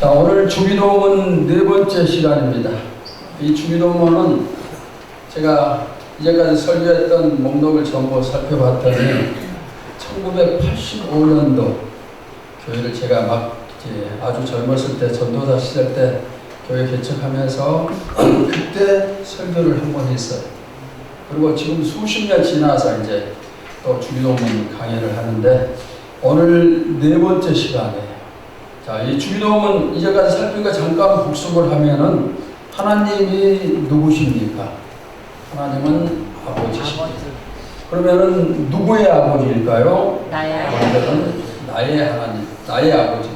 자, 오늘 주기도문 네 번째 시간입니다. 이 주기도문은 제가 이제까지 설교했던 목록을 전부 살펴봤더니 1985년도 교회를 제가 막 이제 아주 젊었을 때 전도사 시절 때 교회 개척하면서 그때 설교를 한 번 했어요. 그리고 지금 수십 년 지나서 이제 또 주기도문 강의를 하는데 오늘 네 번째 시간이에요. 자, 이 주기도문 이제까지 살피니까 잠깐 복습을 하면은 하나님이 누구십니까? 하나님은 아버지십니다. 그러면은 누구의 아버지일까요? 나의 하나님, 나의 아버지.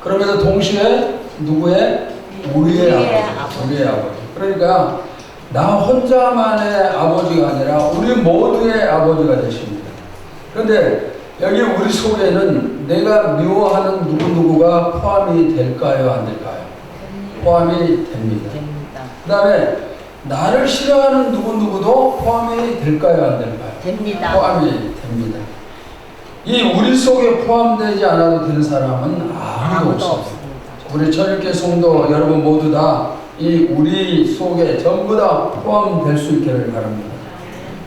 그러면서 동시에 누구의? 우리의 아버지. 그러니까 나 혼자만의 아버지가 아니라 우리 모두의 아버지가 되십니다. 그런데 여기 우리 속에는 내가 미워하는 누구누구가 포함이 될까요? 안 될까요? 포함이 됩니다. 그 다음에 나를 싫어하는 누구누구도 포함이 될까요? 안 될까요? 됩니다. 포함이 됩니다. 이 우리 속에 포함되지 않아도 되는 사람은 아무도 없습니다. 우리 천일교 성도 여러분 모두 다 이 우리 속에 전부 다 포함될 수 있기를 바랍니다.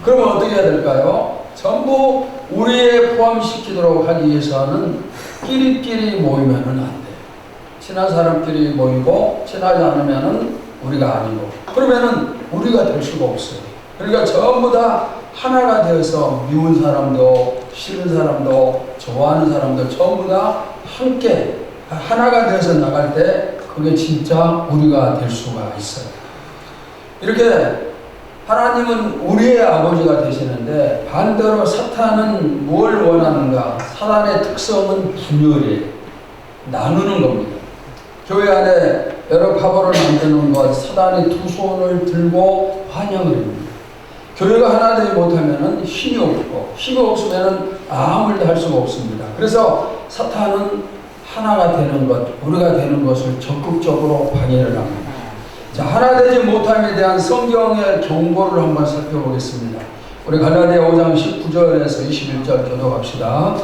그러면 어떻게 해야 될까요? 전부 우리에 포함시키도록 하기 위해서는 끼리끼리 모이면은 안 돼요. 친한 사람끼리 모이고 친하지 않으면은 우리가 아니고 그러면은 우리가 될 수가 없어요. 그러니까 전부 다 하나가 되어서 미운 사람도 싫은 사람도 좋아하는 사람도 전부 다 함께 하나가 되어서 나갈 때 그게 진짜 우리가 될 수가 있어요. 이렇게 하나님은 우리의 아버지가 되시는데 반대로 사탄은 뭘 원하는가? 사탄의 특성은 분열이에요. 나누는 겁니다. 교회 안에 여러 파벌을 만드는 것, 사탄이 두 손을 들고 환영을 합니다. 교회가 하나 되지 못하면 힘이 없고 힘이 없으면 아무 일도 할 수가 없습니다. 그래서 사탄은 하나가 되는 것, 우리가 되는 것을 적극적으로 방해를 합니다. 자, 하나 되지 못함에 대한 성경의 경고를 한번 살펴보겠습니다. 우리 갈라디아 5장 19절에서 21절 교독합시다.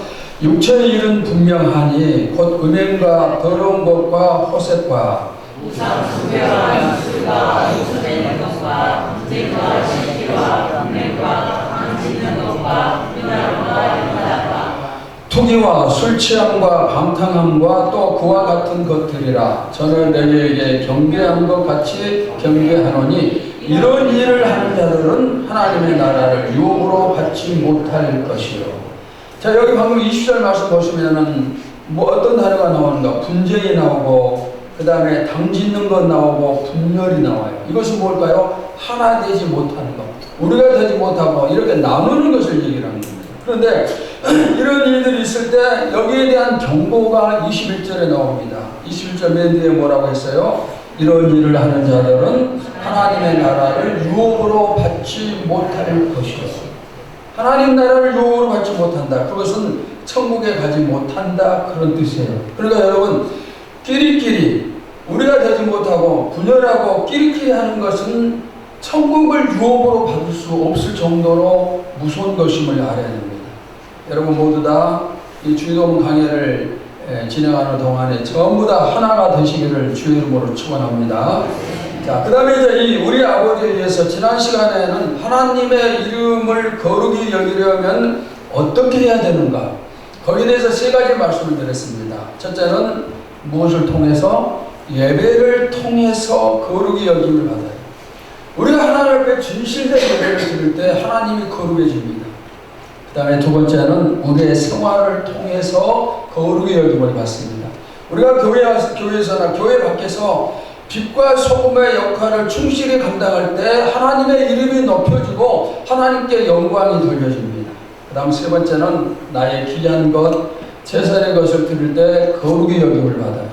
육체의 일은 분명하니 곧 음행과 더러운 것과 호색과 우상 숭배와 유술과 유술되는 것과 문제와 시기와 음행과 망치는 것과 비난과 연단과 투기와 술 취함과 방탕함과 또 그와 같은 것들이라 저는 너희에게 경배한 것 같이 경배하노니 이런 일을 하는 자들은 하나님의 나라를 유혹으로 받지 못할 것이요. 자, 여기 방금 20절 말씀 보시면은 뭐 어떤 단어가 나오는가? 분쟁이 나오고 그 다음에 당짓는 것 나오고 분열이 나와요. 이것은 뭘까요? 하나 되지 못하는 것. 우리가 되지 못하고 이렇게 나누는 것을 얘기를 하는 겁니다. 그런데 이런 일들이 있을 때 여기에 대한 경고가 21절에 나옵니다. 21절 맨 뒤에 뭐라고 했어요? 이런 일을 하는 자들은 하나님의 나라를 유혹으로 받지 못할 것이요. 하나님 나라를 유혹으로 받지 못한다. 그것은 천국에 가지 못한다. 그런 뜻이에요. 그러니까 여러분 끼리끼리 우리가 되지 못하고 분열하고 끼리끼리 하는 것은 천국을 유혹으로 받을 수 없을 정도로 무서운 것임을 알아야 됩니다. 여러분 모두 다 이 주기도문 강의를 진행하는 동안에 전부 다 하나가 되시기를 주의 이름으로 축원합니다. 자, 그 다음에 이제 이 우리 아버지에 의해서 지난 시간에는 하나님의 이름을 거룩히 여기려면 어떻게 해야 되는가? 거기에 대해서 세 가지 말씀을 드렸습니다. 첫째는 무엇을 통해서? 예배를 통해서 거룩히 여김을 받아요. 우리가 하나님 앞에 진실된 예배를 드릴 때 하나님이 거룩해집니다. 그 다음에 두 번째는 우리의 생활을 통해서 거룩히 여김을 받습니다. 우리가 교회에서나 교회 밖에서 빛과 소금의 역할을 충실히 감당할 때 하나님의 이름이 높여지고 하나님께 영광이 돌려집니다. 그 다음 세 번째는 나의 귀한 것, 제사의 것을 드릴 때 거룩히 여김을 받아요.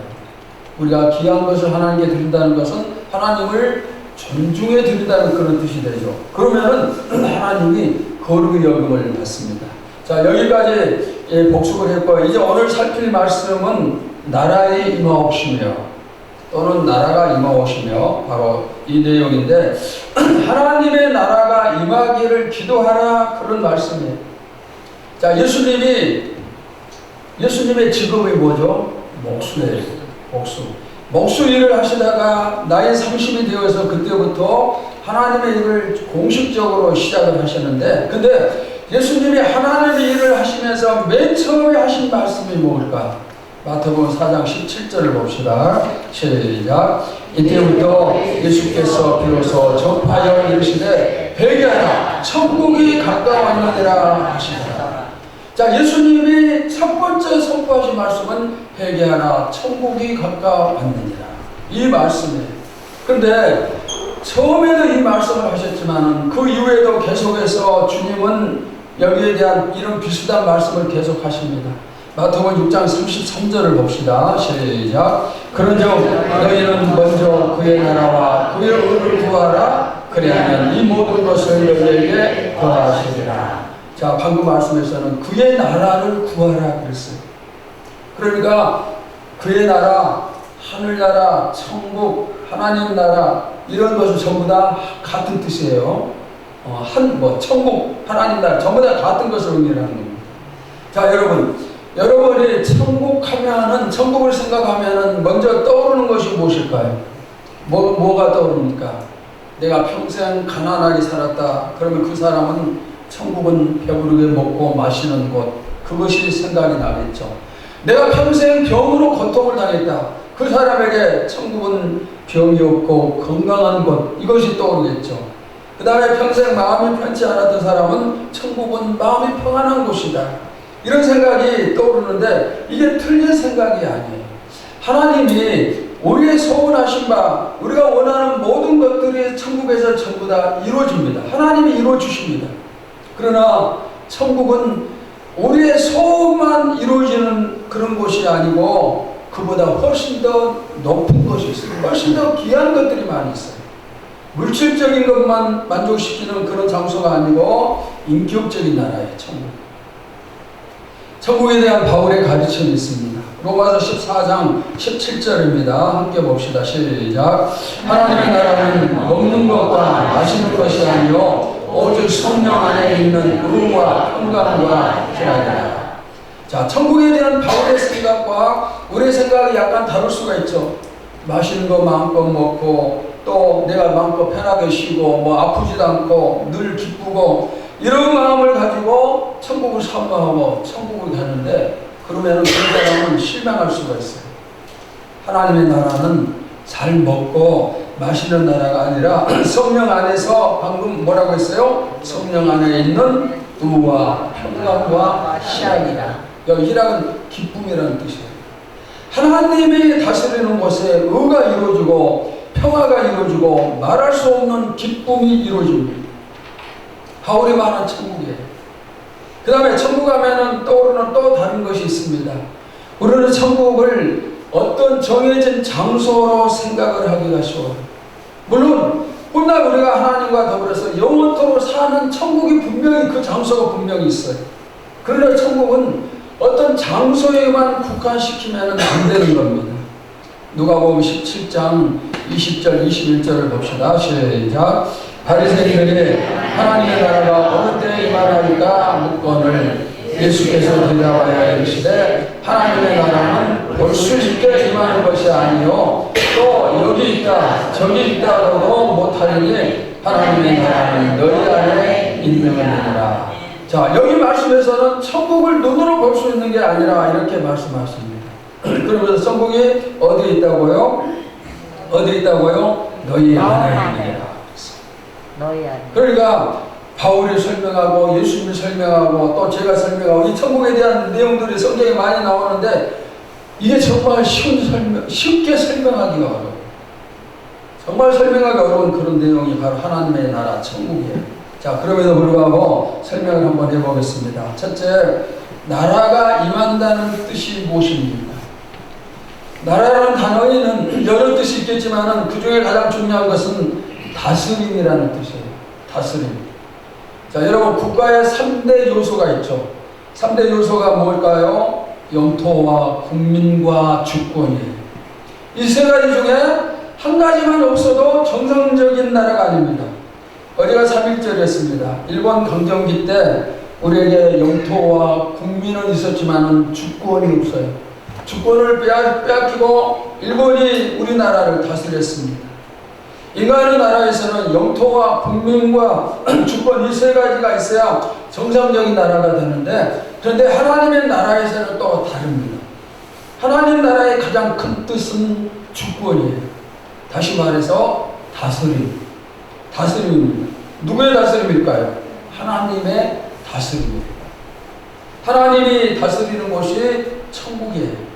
우리가 귀한 것을 하나님께 드린다는 것은 하나님을 존중해 드린다는 그런 뜻이 되죠. 그러면은 하나님이 거룩의 여김을 받습니다. 자, 여기까지 복습을 했고 이제 오늘 살필 말씀은 나라의 임하옵시며 또는 나라가 임하옵시며 바로 이 내용인데 하나님의 나라가 임하기를 기도하라 그런 말씀이에요. 자, 예수님의 직업이 뭐죠? 목수예요. 목수. 목수 일을 하시다가 나이 30이 되어서 그때부터 하나님의 일을 공식적으로 시작을 하셨는데, 근데 예수님이 하나님의 일을 하시면서 맨 처음에 하신 말씀이 뭘까? 마태복음 4장 17절을 봅시다. 시작. 이때부터 예수께서 비로소 전파하여 이르시되 회개하라 천국이 가까웠느니라 하시더라. 자, 예수님이 첫 번째 선포하신 말씀은 회개하라 천국이 가까웠느니라, 이 말씀이에요. 그런데 처음에도 이 말씀을 하셨지만 그 이후에도 계속해서 주님은 여기에 대한 이런 비슷한 말씀을 계속 하십니다. 마태복음 6장 33절을 봅시다. 시작. 그런즉 너희는 먼저 그의 나라와 그의 의를 구하라. 그리하면 이 모든 것을 너희에게 더하시리라. 자, 방금 말씀에서는 그의 나라를 구하라 그랬어요. 그러니까 그의 나라, 하늘나라, 천국, 하나님 나라, 이런 것은 전부 다 같은 뜻이에요. 천국, 하나님 나라 전부 다 같은 것을 의미하는 겁니다. 자, 여러분이 천국 하면은, 천국을 생각하면은 먼저 떠오르는 것이 무엇일까요? 뭐가 떠오릅니까? 내가 평생 가난하게 살았다. 그러면 그 사람은 천국은 배부르게 먹고 마시는 곳, 그것이 생각이 나겠죠. 내가 평생 병으로 고통을 당했다. 그 사람에게 천국은 병이 없고 건강한 곳, 이것이 떠오르겠죠. 그 다음에 평생 마음이 편치 않았던 사람은 천국은 마음이 평안한 곳이다. 이런 생각이 떠오르는데 이게 틀린 생각이 아니에요. 하나님이 우리의 소원하신 바, 우리가 원하는 모든 것들이 천국에서 전부 다 이루어집니다. 하나님이 이루어주십니다. 그러나 천국은 우리의 소원만 이루어지는 그런 곳이 아니고 그보다 훨씬 더 높은 것이 있어요. 훨씬 더 귀한 것들이 많이 있어요. 물질적인 것만 만족시키는 그런 장소가 아니고 인격적인 나라예요. 천국에 대한 바울의 가르침이 있습니다. 로마서 14장 17절입니다. 함께 봅시다. 시작. 하나님의 나라는 먹는 것과 마시는 것이 아니요 오직 성령 안에 있는 의와 평강과 희락이라. 자, 천국에 대한 바울의 생각과 우리의 생각이 약간 다를 수가 있죠. 마시는 거 마음껏 먹고 또 내가 마음껏 편하게 쉬고 아프지도 않고 늘 기쁘고 이런 마음을 가지고 천국을 사모하고 천국을 가는데, 그러면 그 사람은 실망할 수가 있어요. 하나님의 나라는 잘 먹고 마시는 나라가 아니라 성령 안에서, 방금 뭐라고 했어요? 성령 안에 있는 의와 평강과 희락이다. 여기 희락은 기쁨이라는 뜻이에요. 하나님이 다스리는 곳에 의가 이루어지고 평화가 이루어지고 말할 수 없는 기쁨이 이루어집니다. 바울이 말한 천국이에요. 그 다음에 천국 하면은 떠오르는 또 다른 것이 있습니다. 우리는 천국을 어떤 정해진 장소로 생각을 하기가 쉬워요. 물론 훗날 우리가 하나님과 더불어서 영원토록 사는 천국이 분명히, 그 장소가 분명히 있어요. 그러나 천국은 어떤 장소에만 국한시키면 안 되는 겁니다. 누가복음 17장 20절 21절을 봅시다. 시작. 바리새인들이 하나님의 나라가 어느 때에 임하나이까 묻거늘 예수께서 대답하여 이르시되 하나님의 나라는 볼 수 있게 임하는 것이 아니요 또 여기 있다 저기 있다고도 못하리니 하나님의 나라는 너희 안에 있는 것이니라. 자, 여기 말씀에서는 천국을 눈으로 볼 수 있는 게 아니라 이렇게 말씀하십니다. 그러면서 천국이 어디 있다고요? 어디 있다고요? 너희 안에 있느니라. 그러니까 바울이 설명하고 예수님이 설명하고 또 제가 설명하고 이 천국에 대한 내용들이 성경에 많이 나오는데 이게 정말 쉽게 설명하기가 어려워요. 정말 설명하기 어려운 그런 내용이 바로 하나님의 나라 천국이에요. 자, 그럼에도 불구하고 설명을 한번 해보겠습니다. 첫째, 나라가 임한다는 뜻이 무엇입니까? 나라라는 단어에는 여러 뜻이 있겠지만 그 중에 가장 중요한 것은 다스림이라는 뜻이에요. 다스림. 자, 여러분, 국가에 3대 요소가 있죠. 3대 요소가 뭘까요? 영토와 국민과 주권이에요. 이 세 가지 중에 한 가지만 없어도 정상적인 나라가 아닙니다. 어제가 3.1절 했습니다. 일본 강점기 때 우리에게 영토와 국민은 있었지만 주권이 없어요. 주권을 빼앗기고 일본이 우리나라를 다스렸습니다. 인간의 나라에서는 영토와 국민과 주권 이 세 가지가 있어야 정상적인 나라가 되는데, 그런데 하나님의 나라에서는 또 다릅니다. 하나님 나라의 가장 큰 뜻은 주권이에요. 다시 말해서 다스림입니다. 누구의 다스림일까요? 하나님의 다스림이에요. 하나님이 다스리는 곳이 천국이에요.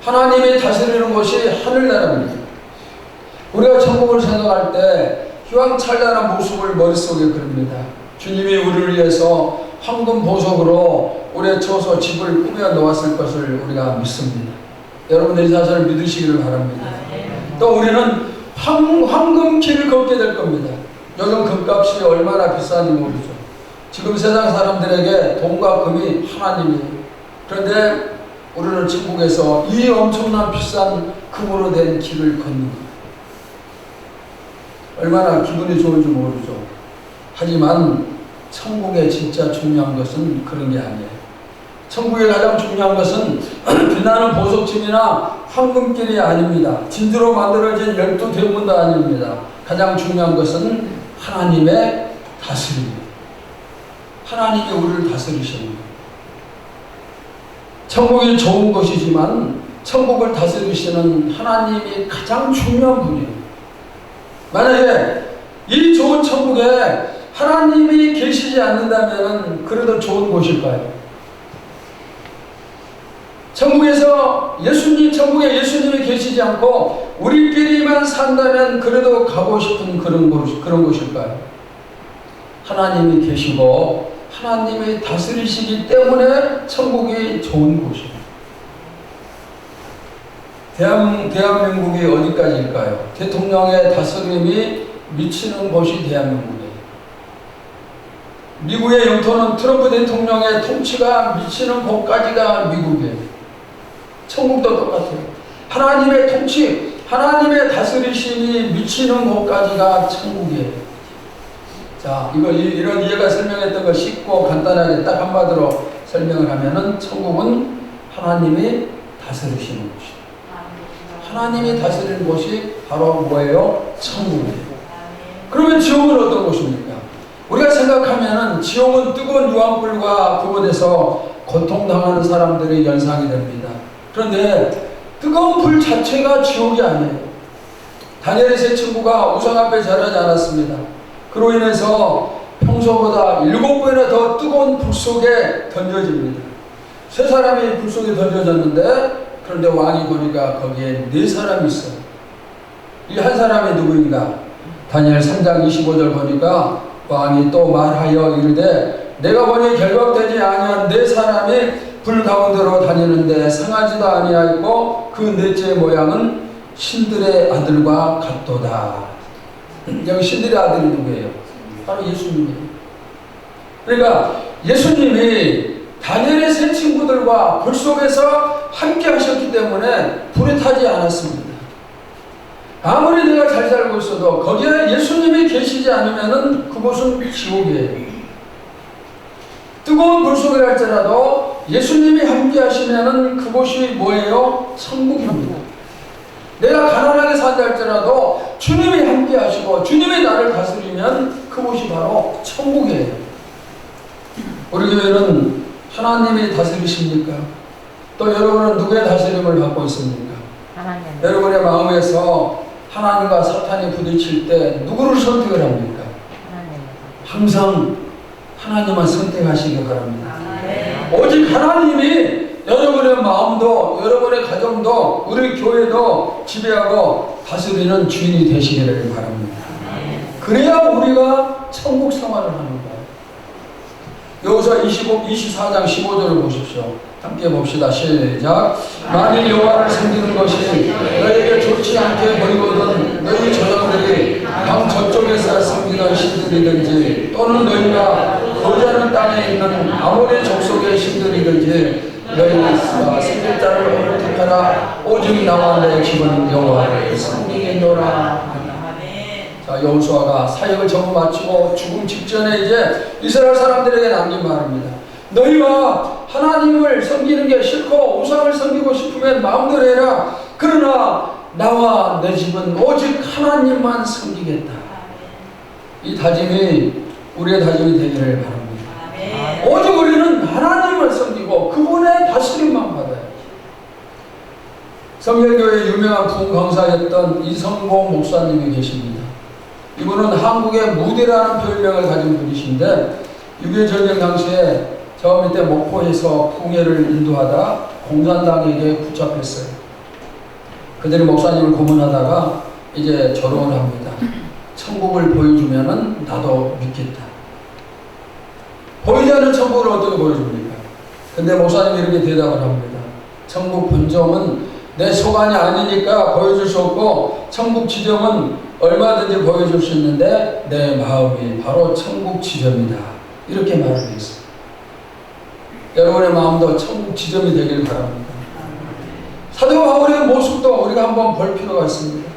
하나님이 다스리는 곳이 하늘나라입니다. 우리가 천국을 생각할 때 희왕찬란한 모습을 머릿속에 그립니다. 주님이 우리를 위해서 황금 보석으로 오래 쳐서 집을 꾸며 놓았을 것을 우리가 믿습니다. 여러분들이 사실을 믿으시기를 바랍니다. 또 우리는 황금 길을 걷게 될 겁니다. 요즘 금값이 얼마나 비싼지 모르죠. 지금 세상 사람들에게 돈과 금이 하나님이에요. 그런데 우리는 천국에서 이 엄청난 비싼 금으로 된 길을 걷는 거예요. 얼마나 기분이 좋은지 모르죠. 하지만 천국의 진짜 중요한 것은 그런 게 아니에요. 천국의 가장 중요한 것은 빛나는 보석짐이나 황금길이 아닙니다. 진주로 만들어진 12대문도 아닙니다. 가장 중요한 것은 하나님의 다스림입니다. 하나님이 우리를 다스리시는 거예요. 천국이 좋은 것이지만 천국을 다스리시는 하나님이 가장 중요한 분이에요. 만약에 이 좋은 천국에 하나님이 계시지 않는다면 그래도 좋은 곳일까요? 천국에서 천국에 예수님이 계시지 않고 우리끼리만 산다면 그래도 가고 싶은 그런 곳일까요? 하나님이 계시고 하나님이 다스리시기 때문에 천국이 좋은 곳이에요. 대한민국이 어디까지일까요? 대통령의 다스림이 미치는 곳이 대한민국이에요. 미국의 영토는 트럼프 대통령의 통치가 미치는 곳까지가 미국이에요. 천국도 똑같아요. 하나님의 통치, 하나님의 다스리심이 미치는 곳까지가 천국이에요. 자, 이런 이해가 설명했던 걸 쉽고 간단하게 딱 한마디로 설명을 하면은 천국은 하나님이 다스리시는 곳이에요. 하나님이 다스리는 곳이 바로 뭐예요? 천국이에요. 그러면 지옥은 어떤 곳입니까? 우리가 생각하면은 지옥은 뜨거운 유황불과 구분해서 고통당하는 사람들의 연상이 됩니다. 그런데 뜨거운 불 자체가 지옥이 아니에요. 다니엘의 세 친구가 우상 앞에 절하지 않았습니다. 그로 인해서 평소보다 7배나 더 뜨거운 불 속에 던져집니다. 세 사람이 불 속에 던져졌는데, 그런데 왕이 보니까 거기에 4사람이 있어요. 이 한 사람이 누구인가? 다니엘 3장 25절 보니까 왕이 또 말하여 이르되 내가 보니 결박되지 아니한 4사람이 불 가운데로 다니는데 상하지도 아니하였고 그 넷째의 모양은 신들의 아들과 같도다. 여기 신들의 아들이 누구예요? 바로 예수님이에요. 그러니까 예수님이 다니엘의 세 친구들과 불 속에서 함께 하셨기 때문에 불에 타지 않았습니다. 아무리 내가 잘 살고 있어도 거기에 예수님이 계시지 않으면 그곳은 지옥이에요. 뜨거운 불 속에 할지라도 예수님이 함께 하시면 그곳이 뭐예요? 천국입니다. 내가 가난하게 산다 할지라도 주님이 함께 하시고 주님이 나를 다스리면 그곳이 바로 천국이에요. 우리 교회는 하나님이 다스리십니까? 또 여러분은 누구의 다스림을 받고 있습니까? 하나님. 여러분의 마음에서 하나님과 사탄이 부딪힐 때 누구를 선택을 합니까? 하나님. 항상 하나님만 선택하시기 바랍니다. 네. 오직 하나님이 여러분의 마음도 여러분의 가정도 우리 교회도 지배하고 다스리는 주인이 되시기를 바랍니다. 그래야 우리가 천국 생활을 하는 거예요. 여기서 24장 15절을 보십시오. 함께 봅시다. 시작. 만일 여호와를 섬기는 것이 너에게 좋지 않게 보이거든 너희 조상들이 강 저쪽에서 섬기던 신들이든지 또는 너희가 거주하는 땅에 있는 아모리 족속의 신들이든지 너희가 섬길 자를 택하라. 오직 나와 내 집은 여호와를 섬기겠노라. 자, 여호수아가 사역을 전부 마치고 죽음 직전에 이제 이스라엘 사람들에게 남긴 말입니다. 너희와 하나님을 섬기는 게 싫고 우상을 섬기고 싶으면 마음대로 해라. 그러나 나와 내 집은 오직 하나님만 섬기겠다. 이 다짐이 우리의 다짐이 되기를 바랍니다. 오직 우리는 하나님을 섬기고 그분의 다스림만 받아요. 성결교회 유명한 부흥강사였던 이성봉 목사님이 계십니다. 이분은 한국의 무디라는 별명을 가진 분이신데 6.25 전쟁 당시에 저 밑에 목포에서 부흥회를 인도하다 공산당에게 붙잡혔어요. 그들이 목사님을 고문하다가 이제 조롱을 합니다. 천국을 보여주면은 나도 믿겠다. 보이지 않는 천국을 어떻게 보여줍니까? 근데 목사님이 이렇게 대답을 합니다. 천국 본점은 내 소관이 아니니까 보여줄 수 없고 천국 지점은 얼마든지 보여줄 수 있는데 내 마음이 바로 천국 지점이다. 이렇게 말을 했어요. 여러분의 마음도 천국 지점이 되길 바랍니다. 사도 바울의 모습도 우리가 한번 볼 필요가 있습니다.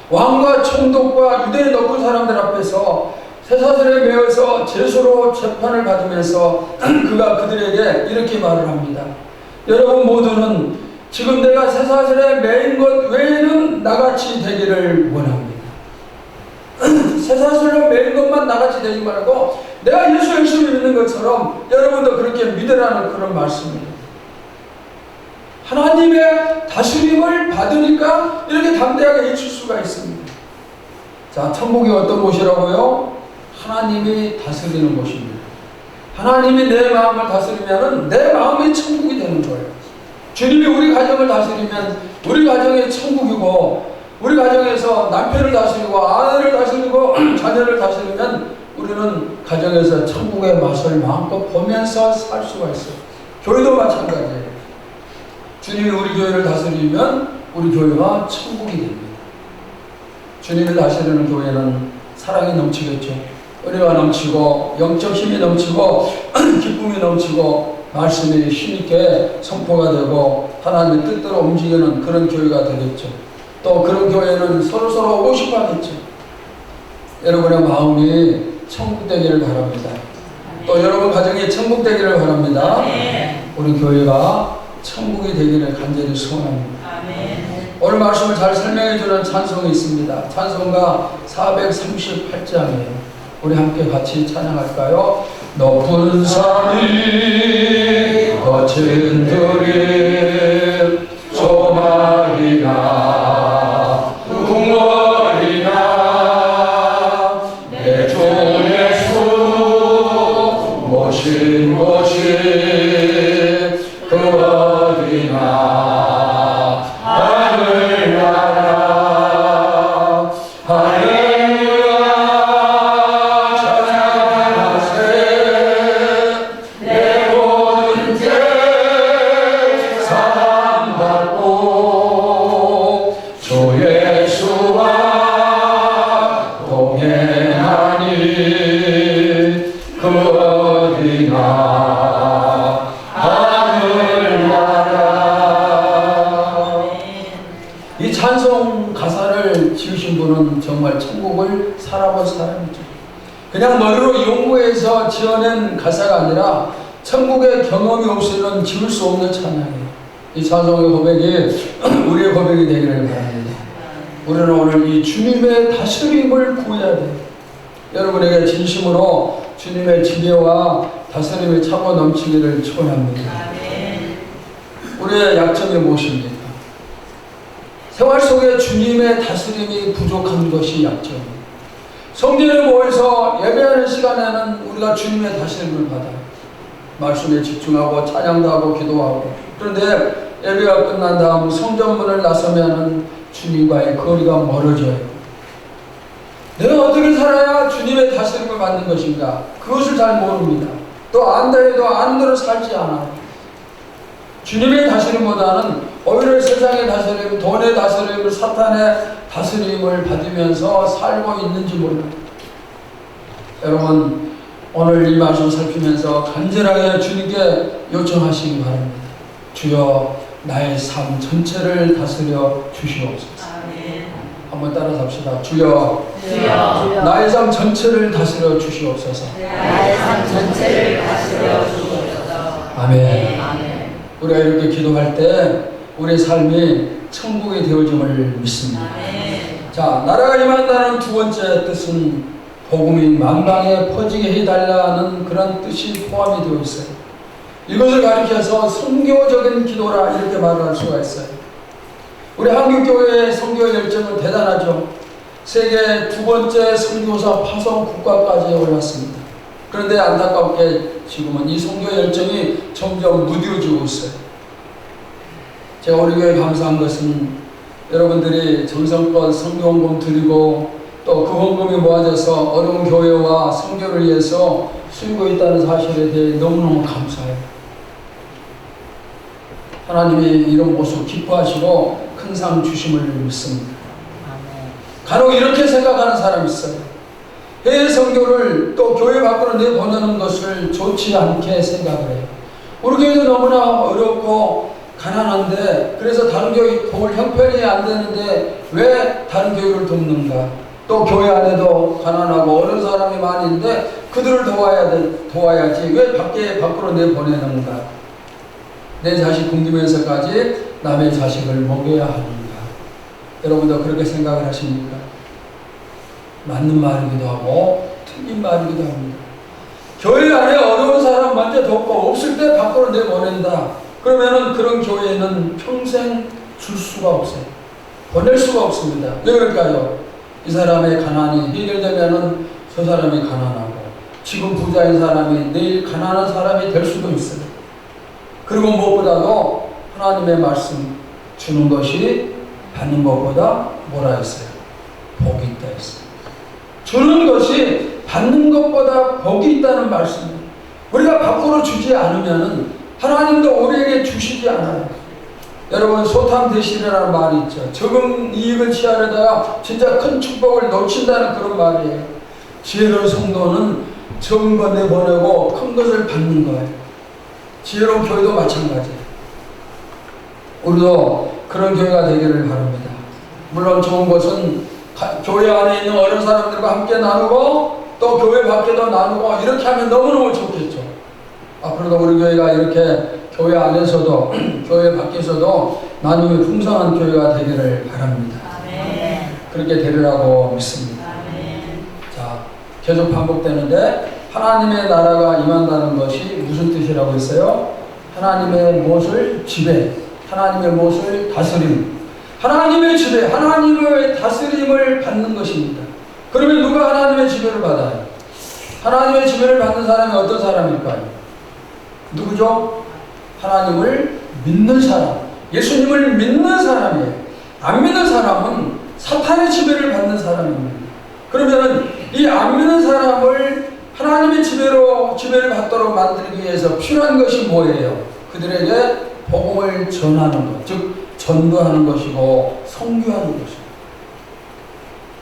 왕과 총독과 유대의 높은 사람들 앞에서 쇠사슬에 매어서 제수로 재판을 받으면서 그가 그들에게 이렇게 말을 합니다. 여러분 모두는 지금 내가 쇠사슬에 매인 것 외에는 나같이 되기를 원합니다. 쇠사슬로 매인 것만 나같이 되지 말고 내가 예수 열심히 믿는 것처럼 여러분도 그렇게 믿으라는 그런 말씀입니다. 하나님의 다스림을 받으니까 이렇게 담대하게 외칠 수가 있습니다. 자, 천국이 어떤 곳이라고요? 하나님이 다스리는 곳입니다. 하나님이 내 마음을 다스리면 내 마음이 천국이 되는 거예요. 주님이 우리 가정을 다스리면 우리 가정이 천국이고, 우리 가정에서 남편을 다스리고 아내를 다스리고 자녀를 다스리면 우리는 가정에서 천국의 맛을 마음껏 보면서 살 수가 있어요. 교회도 마찬가지예요. 주님이 우리 교회를 다스리면 우리 교회가 천국이 됩니다. 주님을 다스리는 교회는 사랑이 넘치겠죠. 은혜가 넘치고 영적 힘이 넘치고 기쁨이 넘치고 말씀이 힘있게 선포가 되고 하나님의 뜻대로 움직이는 그런 교회가 되겠죠. 또 그런 교회는 서로서로 오고 싶어 하겠죠. 여러분의 마음이 천국 되기를 바랍니다. 또 여러분 가정이 천국 되기를 바랍니다. 우리 교회가 천국이 되기를 간절히 소원합니다. 오늘 말씀을 잘 설명해 주는 찬송이 있습니다. 찬송가 438장이에요. 우리 함께 같이 찬양할까요? 높은 산이 거친 들이 조막이나 궁궐이나 내 주 예수 모신 곳이 그 어디나 하늘나라 할렐루야 찬양하세 내 모든 죄 사함받고 주 예수와 동행하니 그 어디나 이 찬송 가사를 지으신 분은 정말 천국을 살아본 사람이죠. 그냥 머리로 연구해서 지어낸 가사가 아니라 천국의 경험이 없이는 지을 수 없는 찬양이에요. 이 찬송의 고백이 우리의 고백이 되기를 바랍니다. 우리는 오늘 이 주님의 다스림을 구해야 돼요. 여러분에게 진심으로 주님의 지혜와 다스림이 차고 넘치기를 축원합니다. 우리의 약점이 무엇입니까? 생활 속에 주님의 다스림이 부족한 것이 약점입니다. 성전에 모여서 예배하는 시간에는 우리가 주님의 다스림을 받아요. 말씀에 집중하고 찬양도 하고 기도하고. 그런데 예배가 끝난 다음 성전문을 나서면 주님과의 거리가 멀어져요. 내가 어떻게 살아야 주님의 다스림을 받는 것인가? 그것을 잘 모릅니다. 또 안다 해도 아는 대로 살지 않아요. 주님의 다스림보다는 오히려 세상의 다스림, 돈의 다스림, 사탄의 다스림을 받으면서 살고 있는지 몰라요. 여러분, 오늘 이 말씀 살피면서 간절하게 주님께 요청하시기 바랍니다. 주여, 나의 삶 전체를 다스려 주시옵소서. 한번 따라서 합시다. 주여, 나의 삶 전체를 다스려 주시옵소서. 나의 삶 전체를 다스려 주옵소서. 아멘. 아멘. 우리가 이렇게 기도할 때 우리의 삶이 천국이 되어짐을 믿습니다. 아멘. 자, 나라가 임한다는 두 번째 뜻은 복음이 만방에 퍼지게 해달라는 그런 뜻이 포함이 되어 있어요. 이것을 가리켜서 선교적인 기도라 이렇게 말을 할 수가 있어요. 우리 한국교회의 선교 열정은 대단하죠. 세계 두 번째 선교사 파송 국가까지 올랐습니다. 그런데 안타깝게 지금은 이 선교 열정이 점점 무뎌지고 있어요. 제가 우리 교회 감사한 것은 여러분들이 정성껏 선교 헌금 드리고 또 그 헌금이 모아져서 어려운 교회와 선교를 위해서 쓰이고 있다는 사실에 대해 너무너무 감사해요. 하나님이 이런 모습 기뻐하시고 큰 상 주심을 믿습니다. 간혹 이렇게 생각하는 사람이 있어요. 해외 선교를 또 교회 밖으로 내보내는 것을 좋지 않게 생각을 해요. 우리 교회도 너무나 어렵고 가난한데 그래서 다른 교회 도울 형편이 안 되는데 왜 다른 교회를 돕는가? 또 교회 안에도 가난하고 어려운 사람이 많이 있는데 그들을 도와야지 왜 밖으로 내보내는가? 내 자식 굶기면서까지 남의 자식을 먹여야 하는가? 여러분도 그렇게 생각을 하십니까? 맞는 말이기도 하고 틀린 말이기도 합니다. 교회 안에 어려운 사람 먼저 돕고 없을 때 밖으로 내보낸다. 그러면은 그런 교회는 평생 줄 수가 없어요. 보낼 수가 없습니다. 왜 그럴까요? 이 사람의 가난이 해결되면은 저 사람이 가난하고 지금 부자인 사람이 내일 가난한 사람이 될 수도 있어요. 그리고 무엇보다도 하나님의 말씀 주는 것이 받는 것보다 뭐라 했어요? 복이 있다 했어요. 주는 것이 받는 것보다 복이 있다는 말씀입니다. 우리가 밖으로 주지 않으면은 하나님도 우리에게 주시지 않아요. 여러분 소탐대실이라는 말이 있죠. 적은 이익을 취하려다가 진짜 큰 축복을 놓친다는 그런 말이에요. 지혜로운 성도는 적은 것 내보내고 큰 것을 받는 거예요. 지혜로운 교회도 마찬가지예요. 우리도 그런 교회가 되기를 바랍니다. 물론 좋은 것은 교회 안에 있는 어려운 사람들과 함께 나누고 또 교회 밖에도 나누고 이렇게 하면 너무너무 좋겠죠. 앞으로도 우리 교회가 이렇게 교회 안에서도 교회 밖에서도 나눔이 풍성한 교회가 되기를 바랍니다. 아멘. 그렇게 되리라고 믿습니다. 아멘. 자, 계속 반복되는데 하나님의 나라가 임한다는 것이 무슨 뜻이라고 했어요? 하나님의 무엇을 지배, 하나님의 무엇을 다스림, 하나님의 지배, 하나님의 다스림을 받는 것입니다. 그러면 누가 하나님의 지배를 받아요? 하나님의 지배를 받는 사람이 어떤 사람일까요? 누구죠? 하나님을 믿는 사람, 예수님을 믿는 사람이에요. 안 믿는 사람은 사탄의 지배를 받는 사람입니다. 그러면 이 안 믿는 사람을 하나님의 지배를 받도록 만들기 위해서 필요한 것이 뭐예요? 그들에게 복음을 전하는 것, 즉 전도하는 것이고 선교하는 것이고.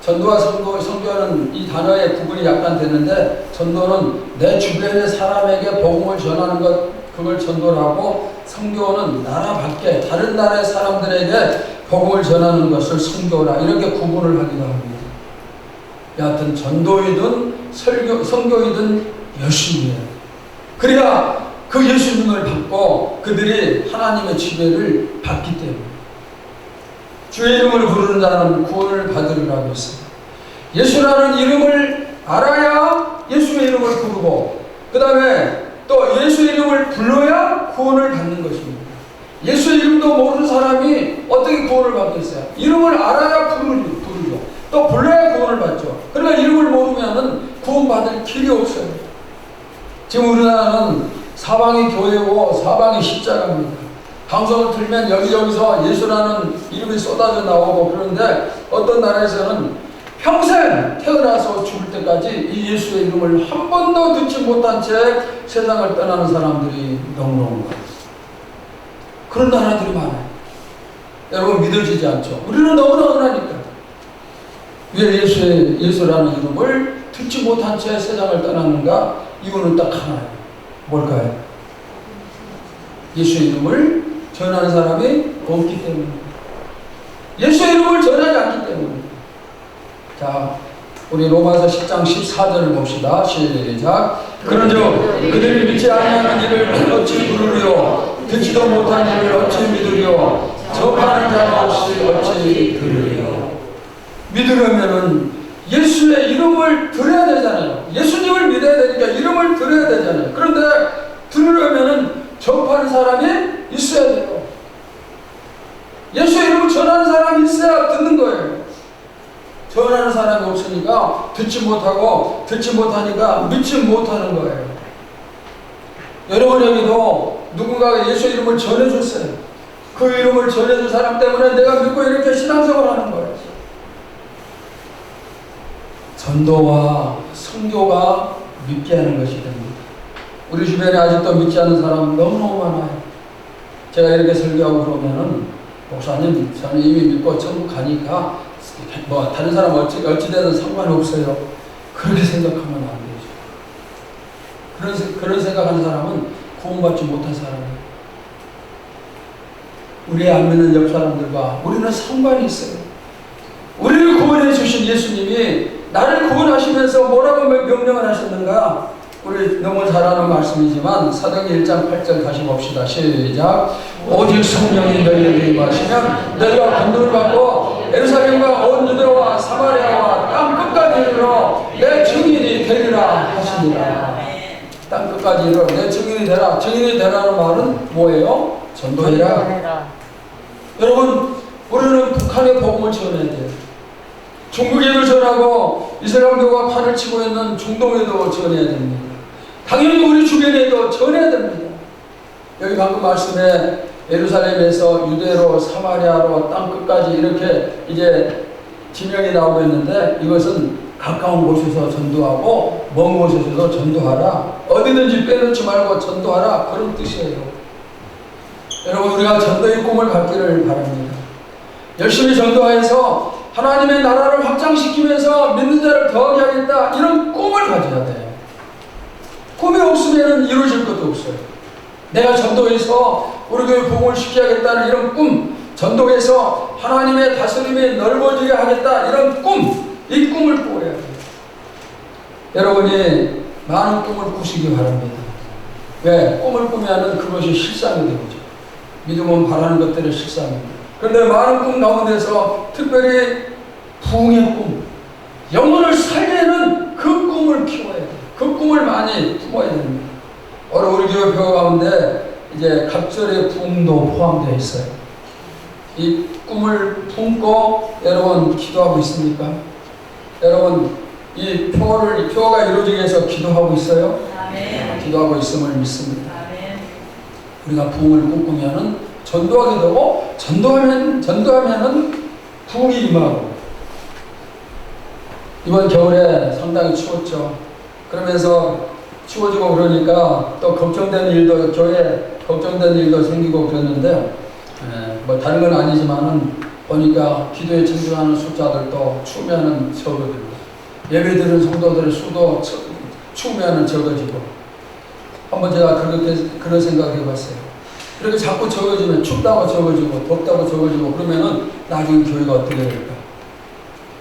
전도와 선교는 이 단어의 구분이 약간 되는데 전도는 내 주변의 사람에게 복음을 전하는 것, 그걸 전도를 하고 선교는 나라 밖에 다른 나라의 사람들에게 복음을 전하는 것을 선교라 이렇게 구분을 하기도 합니다. 여하튼 전도이든 선교이든 열심히 해요. 그래야 그 예수님을 받고 그들이 하나님의 지배를 받기 때문에 주의 이름을 부르는 자는 구원을 받으리라고 했습니다. 예수라는 이름을 알아야 예수의 이름을 부르고 그 다음에 또 예수의 이름을 불러야 구원을 받는 것입니다. 예수의 이름도 모르는 사람이 어떻게 구원을 받겠어요? 이름을 알아야 부르죠. 또 불러야 구원을 받죠. 그러니까 이름을 모르면 구원받을 길이 없어요. 지금 우리나라는 사방이 교회고 사방이 십자가입니다. 방송을 틀면 여기저기서 예수라는 이름이 쏟아져 나오고 그런데 어떤 나라에서는 평생 태어나서 죽을 때까지 이 예수의 이름을 한 번도 듣지 못한 채 세상을 떠나는 사람들이 너무너무 많아요. 그런 나라들이 많아요. 여러분 믿어지지 않죠? 우리는 너무나 흔하니까. 왜 예수라는 이름을 듣지 못한 채 세상을 떠나는가? 이유는 딱 하나예요. 뭘까요? 예수의 이름을 전하는 사람이 없기 때문입니다. 예수의 이름을 전하지 않기 때문입니다. 자, 우리 로마서 10장 14절을 봅시다. 시작. 그런즉 그들이 믿지 아니하는 일을 어찌 부르리요 듣지도 못한 일을 어찌 믿으리요 접하는 자가 없이 어찌 들으리요. 믿으려면은 예수의 이름을 들어야 되잖아요. 예수님을 믿어야 되니까 이름을 들어야 되잖아요. 그런데 들으려면은 접하는 사람이 있어야 돼요. 예수의 이름을 전하는 사람이 있어야 듣는 거예요. 전하는 사람이 없으니까 듣지 못하고 듣지 못하니까 믿지 못하는 거예요. 여러분에게도 누군가가 예수 이름을 전해줬어요. 그 이름을 전해준 사람 때문에 내가 믿고 이렇게 신앙생활을 하는 거예요. 전도와 선교가 믿게 하는 것이 됩니다. 우리 주변에 아직도 믿지 않는 사람 너무너무 많아요. 제가 이렇게 설교하고 그러면은 목사님 저는 이미 믿고 천국 가니까 뭐 다른 사람 어찌되든 상관없어요. 그렇게 생각하면 안 되죠. 그런 생각하는 사람은 구원받지 못한 사람이에요. 우리 안 믿는 옆 사람들과 우리는 상관이 있어요. 우리를 구원해 주신 예수님이 나를 구원하시면서 뭐라고 명령을 하셨는가? 우리 너무 잘 아는 말씀이지만 사도행전 1장 8절 다시 봅시다. 시작. 오직 성령이 너희에게 임하시면 너희가 권능을 받고 예루살렘과 온 유대와 사마리아와 땅 끝까지 이르러 내 증인이 되리라 하시니라. 땅 끝까지 이르러 내 증인이 되라. 증인이 되라는 말은 뭐예요? 전도해라. 여러분, 우리는 북한의 복음을 전해야 돼요. 중국에도 전하고 이슬람교가 판을 치고 있는 중동에도 전해야 됩니다. 당연히 우리 주변에도 전해야 됩니다. 여기 방금 말씀에 예루살렘에서 유대로 사마리아로 땅 끝까지 이렇게 이제 지명이 나오고 있는데 이것은 가까운 곳에서 전도하고 먼 곳에서도 전도하라. 어디든지 빼놓지 말고 전도하라. 그런 뜻이에요. 여러분, 우리가 전도의 꿈을 갖기를 바랍니다. 열심히 전도해서 하나님의 나라를 확장시키면서 믿는 자를 더하게 하겠다. 이런 꿈을 가져야 돼요. 꿈이 없으면 이루어질 것도 없어요. 내가 전도해서 우리 교회 복음을 시켜야겠다는 이런 꿈, 전도해서 하나님의 다스림이 넓어지게 하겠다 이런 꿈, 이 꿈을 꾸어야 돼요. 여러분이 많은 꿈을 꾸시기 바랍니다. 왜? 꿈을 꾸면 그것이 실상이 되죠. 믿음은 바라는 것들의 실상입니다. 그런데 많은 꿈 가운데서 특별히 부흥의 꿈, 영혼을 살리는 그 꿈을 키워야 돼요. 그 꿈을 많이 품어야 됩니다. 오늘 우리 교회 표 가운데 이제 각절의 부흥도 포함되어 있어요. 이 꿈을 품고 여러분 기도하고 있습니까? 여러분 이 표가 이루어지기 위해서 기도하고 있어요? 아멘. 기도하고 있음을 믿습니다. 아멘. 우리가 부흥을 꿈꾸면은 전도하게 되고 전도하면은 부흥이 임하고. 이번 겨울에 상당히 추웠죠. 그러면서 추워지고 그러니까 또 걱정되는 일도 교회에 걱정되는 일도 생기고 그랬는데 뭐 다른 건 아니지만은 보니까 기도에 청중하는 숫자들도 추우면은 적어지고 예배드리는 성도들의 수도 추우면은 적어지고 한번 제가 그런 생각을 해봤어요. 그렇게 자꾸 적어지면 춥다고 적어지고 덥다고 적어지고 그러면은 나중에 교회가 어떻게 될까?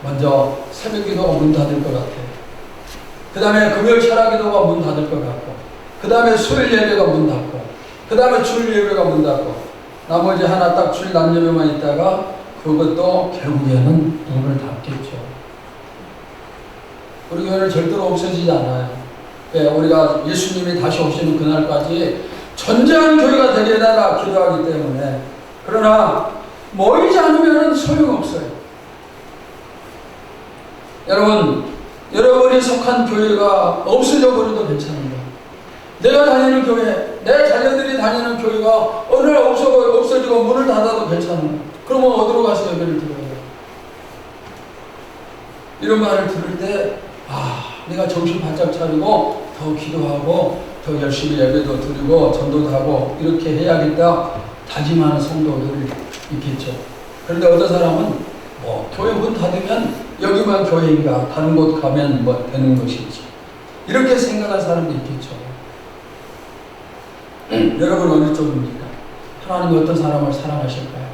먼저 새벽 기도가 문 닫을 것 같아요. 그 다음에 금요일 철학 기도가 문 닫을 것 같고, 그 다음에 수요일 예배가 문 닫고, 그 다음에 주일 예배가 문 닫고, 나머지 하나 딱 주일 낮 예배만 있다가 그것도 결국에는 문을 닫겠죠. 우리 교회는 절대로 없어지지 않아요. 예, 우리가 예수님이 다시 오시는 그날까지 전쟁한 교회가 되게 해달라 기도하기 때문에. 그러나 모이지 않으면 소용없어요. 여러분이 속한 교회가 없어져 버려도 괜찮은데, 내가 다니는 교회, 내 자녀들이 다니는 교회가 어느 날 없어지고 문을 닫아도 괜찮은, 그러면 어디로 가서 예배를 드려요? 이런 말을 들을 때, 내가 정신 바짝 차리고 더 기도하고 더 열심히 예배도 드리고 전도도 하고 이렇게 해야겠다 다짐하는 성도들이 있겠죠. 그런데 어떤 사람은 교회 문 닫으면 여기만 교회인가 다른 곳 가면 뭐 되는 것이지 이렇게 생각하는 사람도 있겠죠. 여러분 어느 쪽입니까? 하나님이 어떤 사람을 사랑하실까요?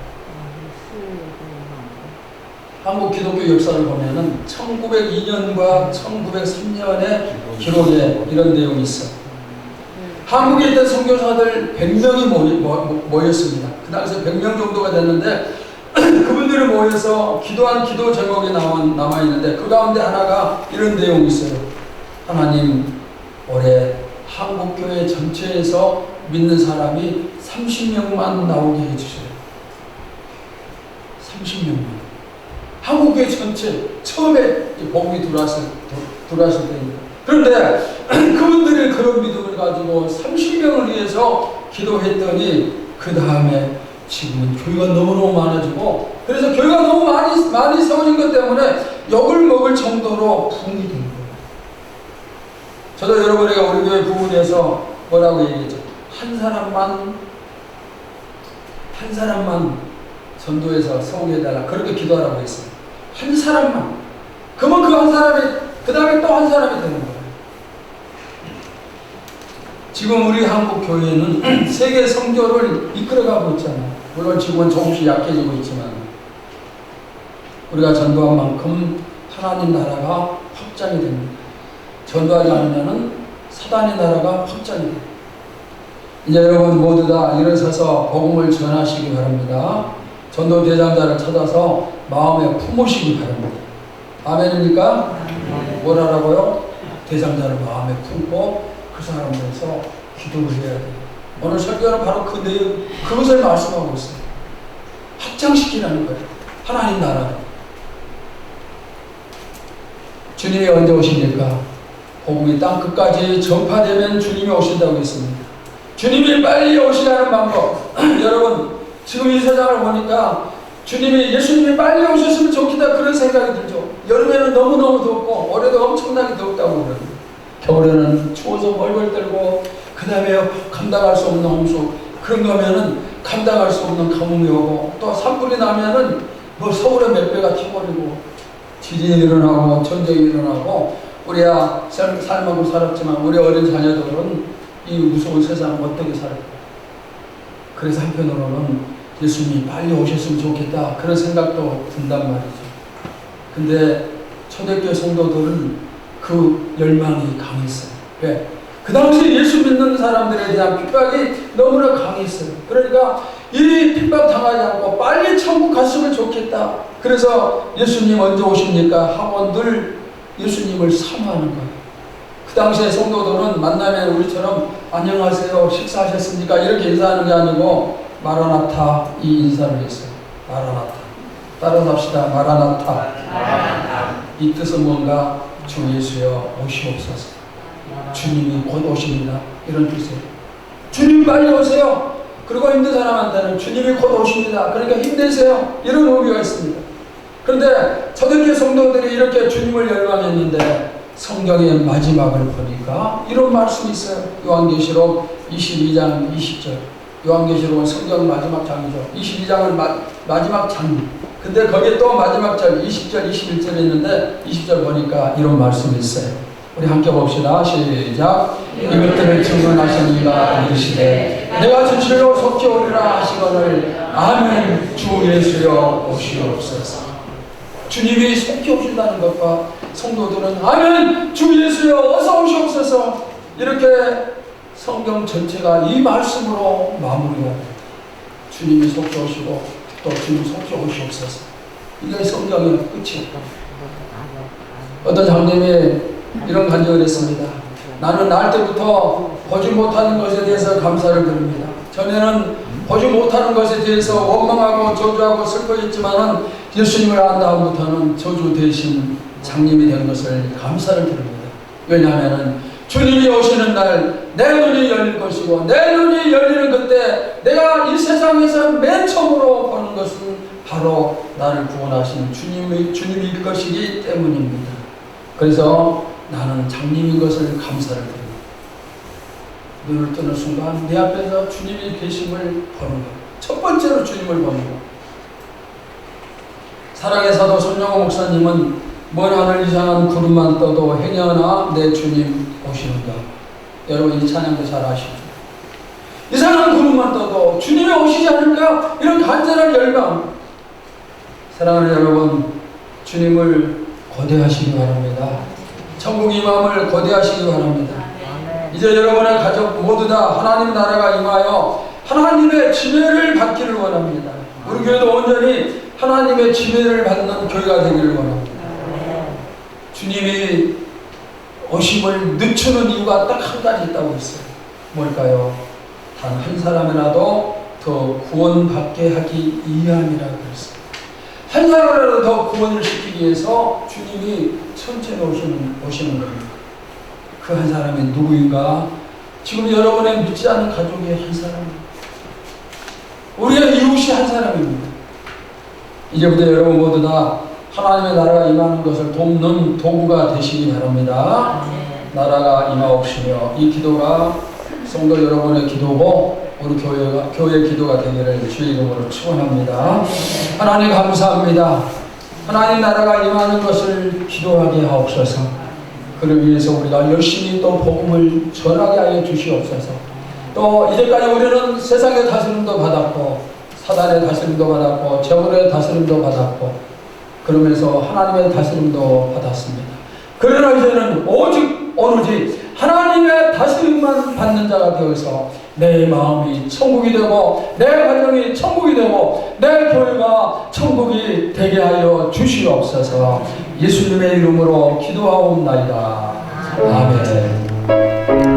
한국 기독교 역사를 보면은 1902년과 1903년의 기록에 이런 내용이 있어. 한국에 있던 선교사들 100명이 모였습니다. 그 당시에 100명 정도가 됐는데 그분들이 모여서 기도한 기도 제목이 남아있는데 그 가운데 하나가 이런 내용이 있어요. 하나님, 올해 한국교회 전체에서 믿는 사람이 30명만 나오게 해주세요. 30명만. 한국교회 전체 처음에 복음이 들어왔을 때입니다. 그런데 그분들이 그런 믿음을 가지고 30명을 위해서 기도했더니 그 다음에 지금은 교회가 너무너무 많아지고, 그래서 교회가 너무 많이 세워진 것 때문에 욕을 먹을 정도로 부흥이 된 거예요. 저도 여러분에게 우리 교회 부흥에서 뭐라고 얘기했죠? 한 사람만 전도해서 세우게해달라, 그렇게 기도하라고 했어요. 한 사람만. 그러면 그 한 사람이 그 다음에 또 한 사람이 되는 거예요. 지금 우리 한국 교회는 세계 선교를 이끌어가고 있잖아요. 물론 지금은 조금씩 약해지고 있지만 우리가 전도한 만큼 하나님 나라가 확장이 됩니다. 전도하지 않으면 사단의 나라가 확장이 됩니다. 이제 여러분 모두 다 일어서서 복음을 전하시기 바랍니다. 전도 대장자를 찾아서 마음에 품으시기 바랍니다. 아멘입니까? 뭐라고요? 대장자를 마음에 품고 그 사람을 위해서 기도를 해야 돼요. 오늘 설교는 바로 그 내용, 그것을 말씀하고 있어요. 확장시키라는 거예요. 하나님 나라. 주님이 언제 오십니까? 복음이 땅 끝까지 전파되면 주님이 오신다고 했습니다. 주님이 빨리 오시라는 방법. 여러분, 지금 이 세상을 보니까 예수님이 빨리 오셨으면 좋겠다, 그런 생각이 들죠. 여름에는 너무너무 덥고 올해도 엄청나게 덥다고 그러는데 겨울에는 추워서 벌벌 떨고, 그 다음에 감당할 수 없는 홍수, 그런 거면은 감당할 수 없는 가뭄이 오고, 또 산불이 나면은 뭐 서울의 몇 배가 타버리고, 지진이 일어나고 전쟁이 일어나고, 우리야 삶하고 살았지만 우리 어린 자녀들은 이 무서운 세상을 어떻게 살을까? 그래서 한편으로는 예수님이 빨리 오셨으면 좋겠다, 그런 생각도 든단 말이죠. 근데 초대교회 성도들은 그 열망이 강했어요. 왜? 그 당시 예수 믿는 사람들에 대한 핍박이 너무나 강했어요. 그러니까 이 핍박 당하지 않고 빨리 천국 갔으면 좋겠다. 그래서 예수님 언제 오십니까? 하고 늘 예수님을 사모하는 거예요. 그 당시에 성도들은 만나면 우리처럼 안녕하세요, 식사하셨습니까? 이렇게 인사하는 게 아니고 마라나타, 이 인사를 했어요. 마라나타. 따라서 합시다. 마라나타. 이 뜻은 뭔가? 주 예수여 오시옵소서. 주님이 곧 오십니다, 이런 뜻이에요. 주님 빨리 오세요. 그리고 힘든 사람한테는 주님이 곧 오십니다, 그러니까 힘내세요, 이런 의미가 있습니다. 그런데 초대교회 성도들이 이렇게 주님을 열망했는데 성경의 마지막을 보니까 이런 말씀이 있어요. 요한계시록 22장 20절. 요한계시록은 성경 마지막 장이죠. 22장은 마지막 장. 근데 거기에 또 마지막 절 20절 21절이 있는데 20절 보니까 이런 말씀이 있어요. 우리 함께 봅시다. 시작. 이것들을 증언하신 이가 이르시되 내가 진실로 속히 오리라 하시거늘 아멘. 주 예수여 오시옵소서. 주님이 속히 오신다는 것과 성도들은 아멘. 주 예수여 어서 오시옵소서. 이렇게 성경 전체가 이 말씀으로 마무리가 돼요. 주님이 속히 오시고 또 주님 속히 오시옵소서. 이게 성경의 끝이었다. 어떤 장님이 이런 간증을 했습니다. 나는 날 때부터 보지 못하는 것에 대해서 감사를 드립니다. 전에는 보지 못하는 것에 대해서 원망하고 저주하고 슬퍼했지만은 예수님을 안 다음부터는 저주 대신 장님이 된 것을 감사를 드립니다. 왜냐하면은 주님이 오시는 날 내 눈이 열릴 것이고, 내 눈이 열리는 그때 내가 이 세상에서 맨 처음으로 보는 것은 바로 나를 구원하신 주님일 것이기 때문입니다. 그래서 나는 장님인 것을 감사를 드립니다. 눈을 뜨는 순간 내 앞에서 주님이 계심을 보는 것. 첫 번째로 주님을 보는 것. 사랑의 사도 손영호 목사님은 먼 하늘 이상한 구름만 떠도 행여나 내 주님 오시는가. 여러분 이 찬양도 잘 아시죠? 이상한 구름만 떠도 주님이 오시지 않을까? 이런 간절한 열망. 사랑하는 여러분, 주님을 거대하시기 바랍니다. 천국 임함을 거대하시기 바랍니다. 이제 여러분의 가족 모두 다 하나님 나라가 임하여 하나님의 지배를 받기를 원합니다. 우리 교회도 온전히 하나님의 지배를 받는 교회가 되기를 원합니다. 주님이 오심을 늦추는 이유가 딱 한 가지 있다고 했어요. 뭘까요? 단 한 사람이라도 더 구원받게 하기 위함이라고 했어요. 한 사람이라도 더 구원을 시키기 위해서 주님이 천천히 오시는 겁니다. 그 한 사람이 누구인가? 지금 여러분의 믿지 않은 가족의 한 사람입니다. 우리의 이웃이 한 사람입니다. 이제부터 여러분 모두 다 하나님의 나라가 임하는 것을 돕는 도구가 되시기 바랍니다. 나라가 임하옵시며 이 기도가 성도 여러분의 기도고 우리 교회의 기도가 되기를 주의 이름으로 축원합니다. 하나님 감사합니다. 하나님 나라가 임하는 것을 기도하게 하옵소서. 그를 위해서 우리가 열심히 또 복음을 전하게 하여 주시옵소서. 또 이제까지 우리는 세상의 다스림도 받았고 사단의 다스림도 받았고 재물의 다스림도 받았고 그러면서 하나님의 다스림도 받았습니다. 그러나 이제는 오로지 하나님의 다스림만 받는 자가 되어서 내 마음이 천국이 되고 내 가정이 천국이 되고 내 교회가 천국이 되게 하여 주시옵소서. 예수님의 이름으로 기도하옵나이다. 아멘.